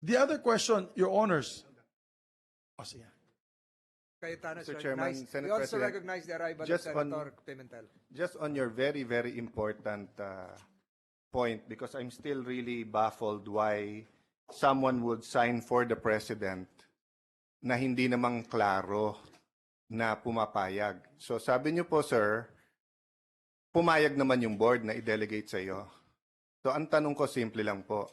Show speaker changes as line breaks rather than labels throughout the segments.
The other question, Your Honors. Oh, sige.
Cayetano is
Mr. Chairman,
recognized.
Senate
We also
President,
recognize the arrival of
just
Senator Pimentel.
Just on your very, very important point, because I'm still really baffled why someone would sign for the president na hindi namang klaro na pumapayag. So sabi niyo po, sir, pumayag naman yung board na i-delegate sa iyo. So ang tanong ko, simple lang po.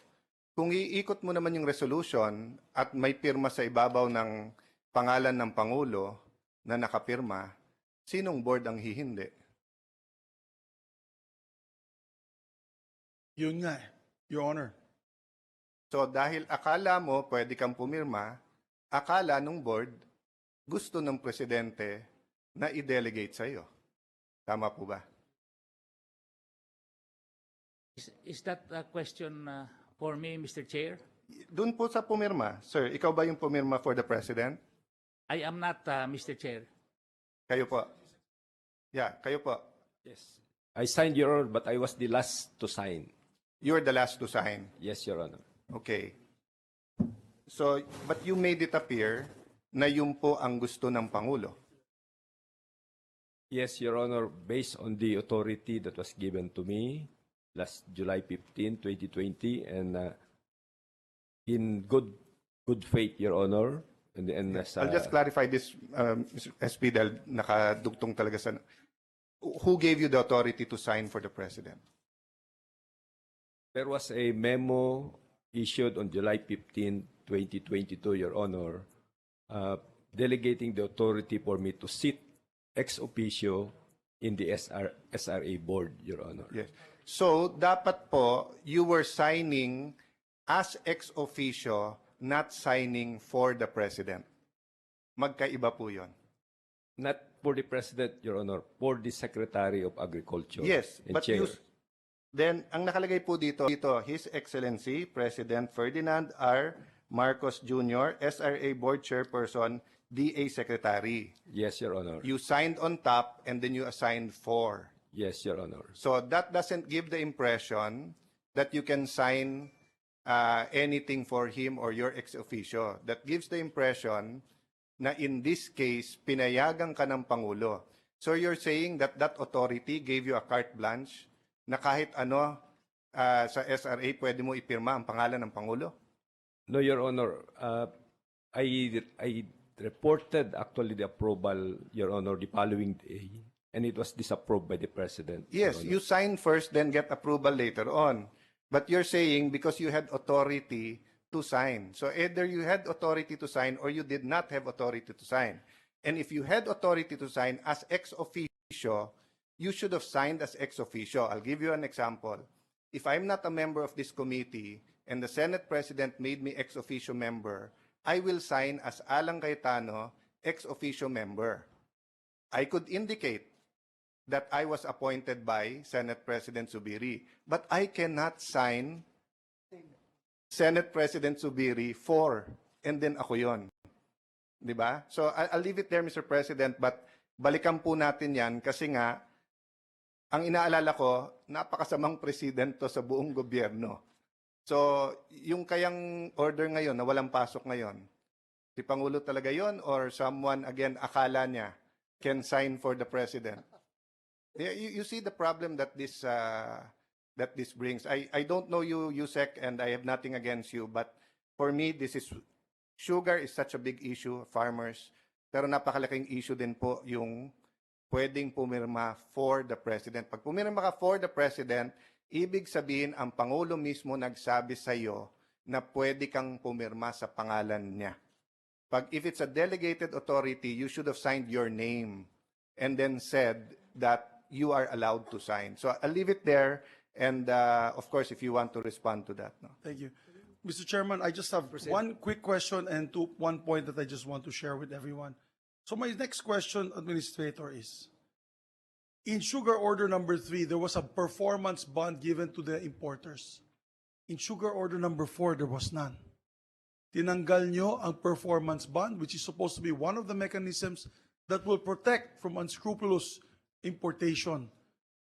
Kung iikot mo naman yung resolution at may pirma sa ibabaw ng pangalan ng Pangulo na nakapirma, sinong board ang hihindi?
Yun nga, Your Honor.
So dahil akala mo pwede kang pumirma, akala nung board gusto ng presidente na i-delegate sa iyo. Tama po ba?
Is that a question for me, Mr. Chair?
Doon po sa pumirma, sir, ikaw ba yung pumirma for the president?
I am not, Mr. Chair.
Kayo po. Yeah, kayo po.
Yes. I signed, Your Honor, but I was the last to sign.
You were the last to sign.
Yes, Your Honor.
Okay. So, but you made it appear na yun po ang gusto ng Pangulo.
Yes, Your Honor, based on the authority that was given to me last July 15, 2020, and in good faith, Your Honor, and
I'll just clarify this, Mr. SP, dahil nakadugtong talaga sa... Who gave you the authority to sign for the president?
there was a memo issued on July 15, 2022, Your Honor, delegating the authority for me to sit ex officio in the SRA board, Your Honor.
Yes. So, dapat po, you were signing as ex officio, not signing for the president. Magkaiba po yun.
Not for the President, Your Honor, for the Secretary of Agriculture.
Yes,
and
but
Chair.
then, ang nakalagay po dito, His Excellency, President Ferdinand R. Marcos Jr., SRA Board Chairperson, DA Secretary.
Yes, Your Honor.
You signed on top and then you assigned for.
Yes, Your Honor.
So that doesn't give the impression that you can sign anything for him or your ex officio. That gives the impression na in this case, pinayagan ka ng Pangulo. So you're saying that that authority gave you a carte blanche na kahit ano sa SRA pwede mo ipirma ang pangalan ng Pangulo?
No, Your Honor. I reported actually the approval, Your Honor, the following day, and it was disapproved by the President.
Yes,
Your Honor.
you sign first, then get approval later on. But you're saying because you had authority to sign. So either you had authority to sign or you did not have authority to sign. And if you had authority to sign as ex officio, you should have signed as ex officio. I'll give you an example. If I'm not a member of this committee and the Senate President made me ex officio member, I will sign as Sen.Cayetano, ex officio member. I could indicate that I was appointed by Senate President Zubiri, but I cannot sign Senate President Zubiri for, and then ako yon. Di ba? So I'll leave it there, Mr. President, but balikan po natin yan kasi nga, ang inaalala ko, napakasamang presidente sa buong gobyerno. So, yung kayang order ngayon na walang pasok ngayon, si Pangulo talaga yon or someone, again, akala niya can sign for the president? You see the problem that this brings. I don't know you, Yusek, and I have nothing against you, but for me, sugar is such a big issue, farmers, pero napakalaking issue din po yung pwedeng pumirma for the president. Pag pumirma ka for the president, ibig sabihin ang Pangulo mismo nagsabi sa iyo na pwede kang pumirma sa pangalan niya. If it's a delegated authority, you should have signed your name and then said that you are allowed to sign. So I'll leave it there. And of course, if you want to respond to that. No?
Thank you. Mr. Chairman, I just have one quick question and one point that I just want to share with everyone. So my next question, Administrator, is, in Sugar Order number 3, there was a performance bond given to the importers. In Sugar Order number 4, there was none. Tinanggal nyo ang performance bond, which is supposed to be one of the mechanisms that will protect from unscrupulous importation.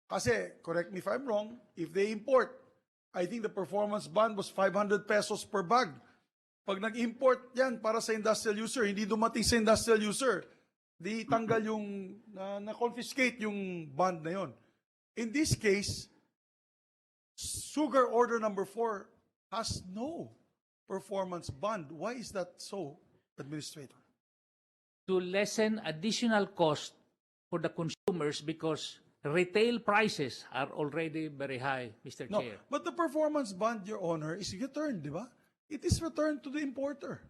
Kasi, correct me if I'm wrong, if they import, I think the performance bond was 500 pesos per bag. Pag nag-import yan para sa industrial user, hindi dumating sa industrial user, di tanggal yung, na-confiscate yung bond na yon. In this case, sugar order number 4 has no performance bond. Why is that so, Administrator?
To lessen additional cost for the consumers because retail prices are already very high, Mr.
No,
Chair.
but the performance bond, Your Honor, is returned, di ba? It is returned to the importer.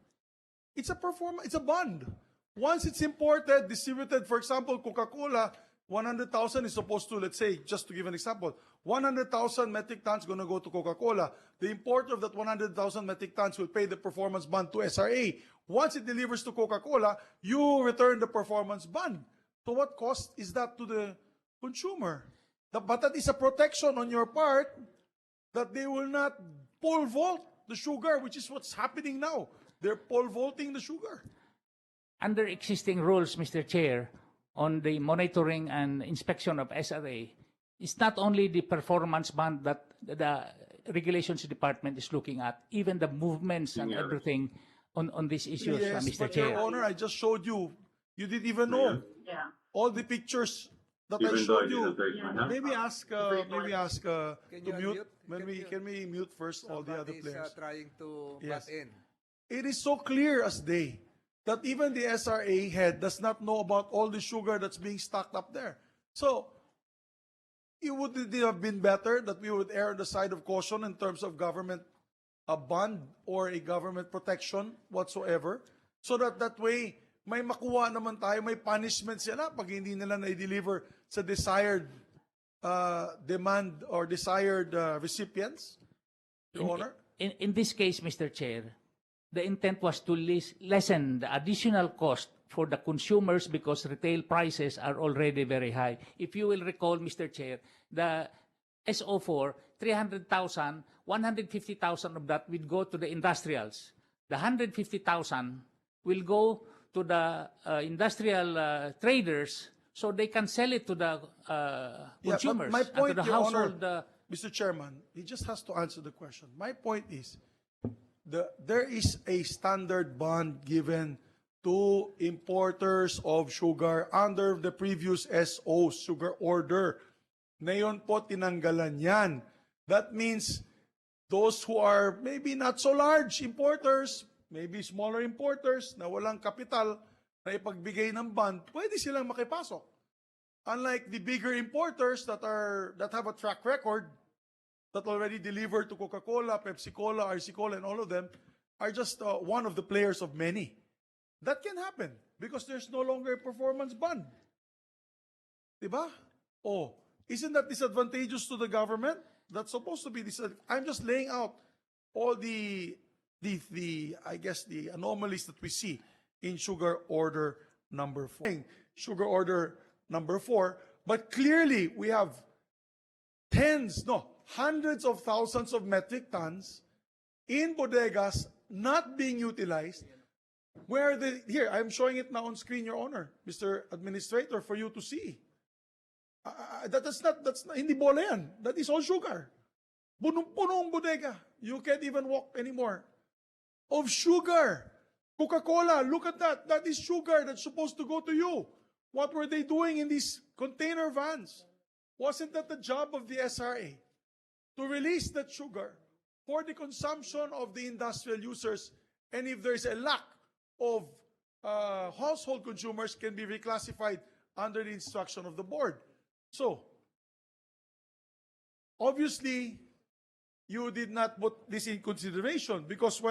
It's a bond. Once it's imported, distributed, for example, Coca-Cola, 100,000 is supposed to, let's say, just to give an example, 100,000 metric tons going to go to Coca-Cola. The importer of that 100,000 metric tons will pay the performance bond to SRA. Once it delivers to Coca-Cola, you return the performance bond. So what cost is that to the consumer? But that is a protection on your part that they will not pole vault the sugar, which is what's happening now. They're pole vaulting the sugar.
Under existing rules, Mr. Chair, on the monitoring and inspection of SRA, it's not only the performance bond that the regulations department is looking at, even the movements and everything on these issues,
Yes,
Mr.
but
Chair.
Your Honor, I just showed you. You didn't even know.
Yeah.
All the pictures that I
Even though I
showed you.
didn't take my hand.
Maybe ask to
Can you
mute.
unmute?
Can we mute first all the other
Somebody's,
players?
trying to
Yes.
butt in.
It is so clear as day that even the SRA head does not know about all the sugar that's being stocked up there. So, would it have been better that we would err on the side of caution in terms of government a bond or a government protection whatsoever, so that way may makuha naman tayo, may punishment sila pag hindi nila na-deliver sa desired demand or desired recipients, Your Honor?
In this case, Mr. Chair, the intent was to lessen the additional cost for the consumers because retail prices are already very high. If you will recall, Mr. Chair, the SO4, 300,000, 150,000 of that will go to the industrials. The 150,000 will go to the industrial traders so they can sell it to the
Yeah,
consumers
but my
and
point,
to the
Your Honor,
household.
Mr. Chairman, he just has to answer the question. My point is, there is a standard bond given to importers of sugar under the previous SO sugar order. Ngayon po, tinanggalan yan. That means those who are maybe not so large importers, maybe smaller importers na walang kapital na ipagbigay ng bond, pwede silang makipasok. Unlike the bigger importers that have a track record, that already delivered to Coca-Cola, Pepsi-Cola, RC-Cola, and all of them, are just one of the players of many. That can happen because there's no longer a performance bond. Diba? Oh, isn't that disadvantageous to the government? That's supposed to be I'm just laying out all the I guess the anomalies that we see in sugar order number 4. Sugar order number 4, but clearly we have hundreds of thousands of metric tons in bodegas not being utilized. Here, I'm showing it now on screen, Your Honor, Mr. Administrator, for you to see. That's not, hindi bola yan. That is all sugar. Punong-punong bodega. You can't even walk anymore. Of sugar. Coca-Cola, look at that. That is sugar that's supposed to go to you. What were they doing in these container vans? Wasn't that the job of the SRA? To release that sugar for the consumption of the industrial users, and if there's a lack of household consumers, can be reclassified under the instruction of the board. So, obviously, you did not put this in consideration because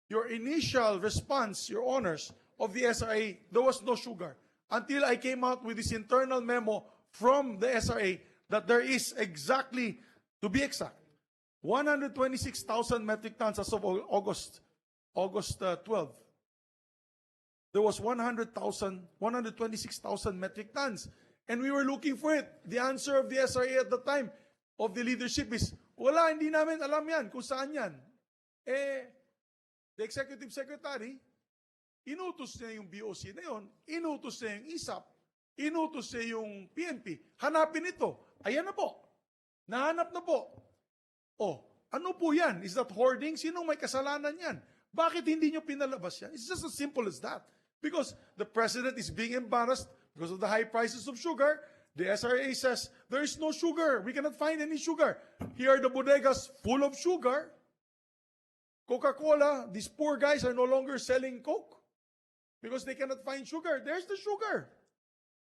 your initial response, Your Honors, of the SRA, there was no sugar. Until I came out with this internal memo from the SRA that there is exactly, to be exact, 126,000 metric tons as of August 12. There was 126,000 metric tons. And we were looking for it. The answer of the SRA at the time of the leadership is, wala, hindi namin alam yan, kung saan yan. The executive secretary, inutos niya yung BOC na yun, inutos niya yung ISAP, inutos niya yung PNP, hanapin ito. Ayan na po. Nahanap na po. Oh, Ano po yan? Is that hoarding? Sinong may kasalanan yan? Bakit hindi nyo pinalabas yan? It's just as simple as that. Because the president is being embarrassed because of the high prices of sugar. The SRA says, there is no sugar. We cannot find any sugar. Here are the bodegas full of sugar. Coca-Cola, these poor guys are no longer selling Coke because they cannot find sugar. There's the sugar.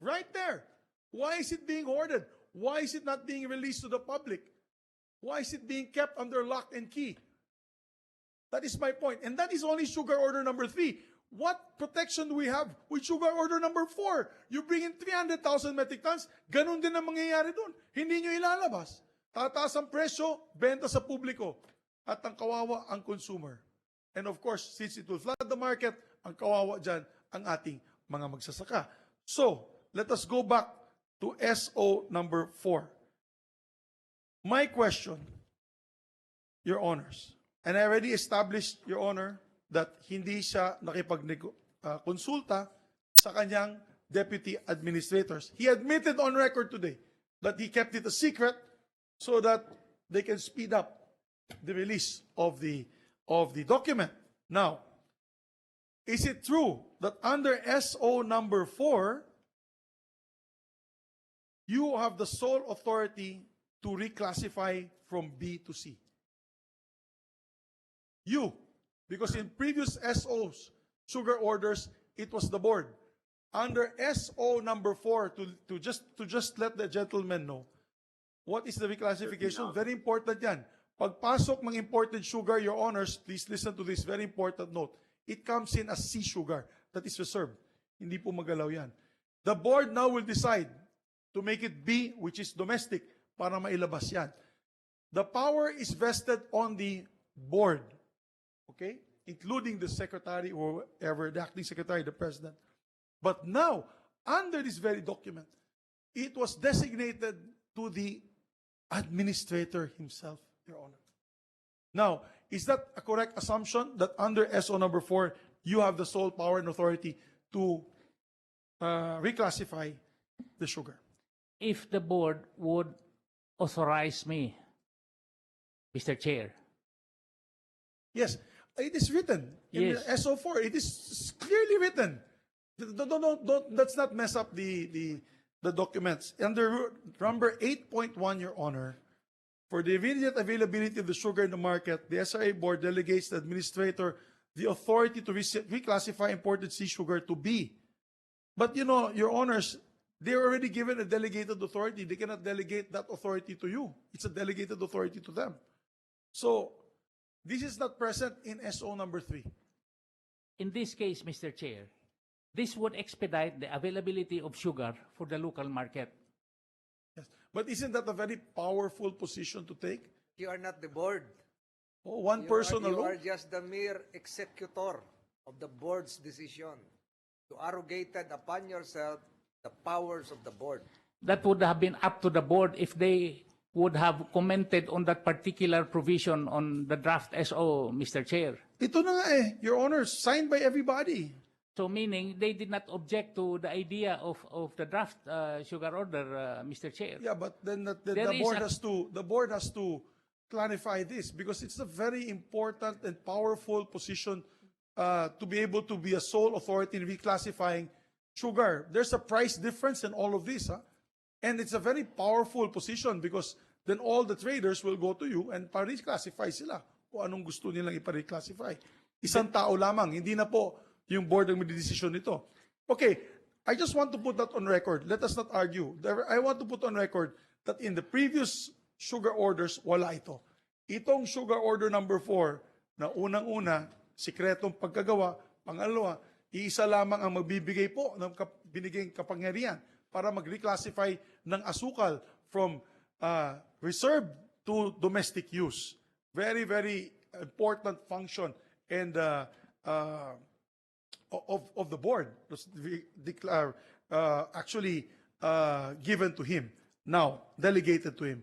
Right there. Why is it being hoarded? Why is it not being released to the public? Why is it being kept under lock and key? That is my point. And that is only sugar order number 3. What protection do we have with sugar order number 4? You bring in 300,000 metric tons, ganun din ang mangyayari doon. Hindi nyo ilalabas. Tataas ang presyo, benta sa publiko. At ang kawawa ang consumer. And of course, since it will flood the market, ang kawawa dyan ang ating mga magsasaka. So, let us go back to SO number 4. My question, Your Honors, and I already established, Your Honor, that hindi siya nakipag-konsulta sa kanyang deputy administrators. He admitted on record today that he kept it a secret so that they can speed up the release of the document. Now, is it true that under SO number 4, you have the sole authority to reclassify from B to C? You. Because in previous SOs, sugar orders, it was the board. Under SO number 4, to just let the gentleman know, what is the reclassification? Very important yan. Pagpasok ng imported sugar, Your Honors, please listen to this very important note. It comes in as C sugar that is reserved. Hindi po magalaw yan. The board now will decide to make it B, which is domestic, para mailabas yan. The power is vested on the board. Okay? Including the secretary or whoever, the acting secretary, the president. But now, under this very document, it was designated to the administrator himself, Your Honor. Now, is that a correct assumption that under SO number 4, you have the sole power and authority to reclassify the sugar?
If the board would authorize me, Mr. Chair.
Yes, it is written in
Yes.
the SO4. It is clearly written. Let's not mess up the documents. Under number 8.1, Your Honor, for the immediate availability of the sugar in the market, the SRA board delegates the administrator the authority to reclassify imported sea sugar to B. But you know, Your Honors, they're already given a delegated authority. They cannot delegate that authority to you. It's a delegated authority to them. So, this is not present in SO number 3.
In this case, Mr. Chair, this would expedite the availability of sugar for the local market.
Yes. But isn't that a very powerful position to take?
You are not the board.
Oh, one person
You
alone?
are just the mere executor of the board's decision. You arrogated upon yourself the powers of the board.
That would have been up to the board if they would have commented on that particular provision on the draft SO, Mr. Chair.
Ito na nga eh, Your Honor, signed by everybody.
So meaning they did not object to the idea of the draft sugar order, Mr. Chair.
Yeah, but then the
There is
board
a-
has to clarify this because it's a very important and powerful position to be able to be a sole authority in reclassifying sugar. There's a price difference in all of this, huh? And it's a very powerful position because then all the traders will go to you and pa-reclassify sila kung anong gusto nilang ipa-reclassify. Isang tao lamang, hindi na po yung board ang magdidesisyon nito. Okay, I just want to put that on record. Let us not argue. I want to put on record that in the previous sugar orders, wala ito. Itong sugar order number 4 na unang-una, sikretong pagkagawa, pangalawa, iisa lamang ang magbibigay po ng binigay kapangyarihan para mag-reclassify ng asukal from reserve to domestic use. Very, very important function and of the board was actually given to him, now delegated to him.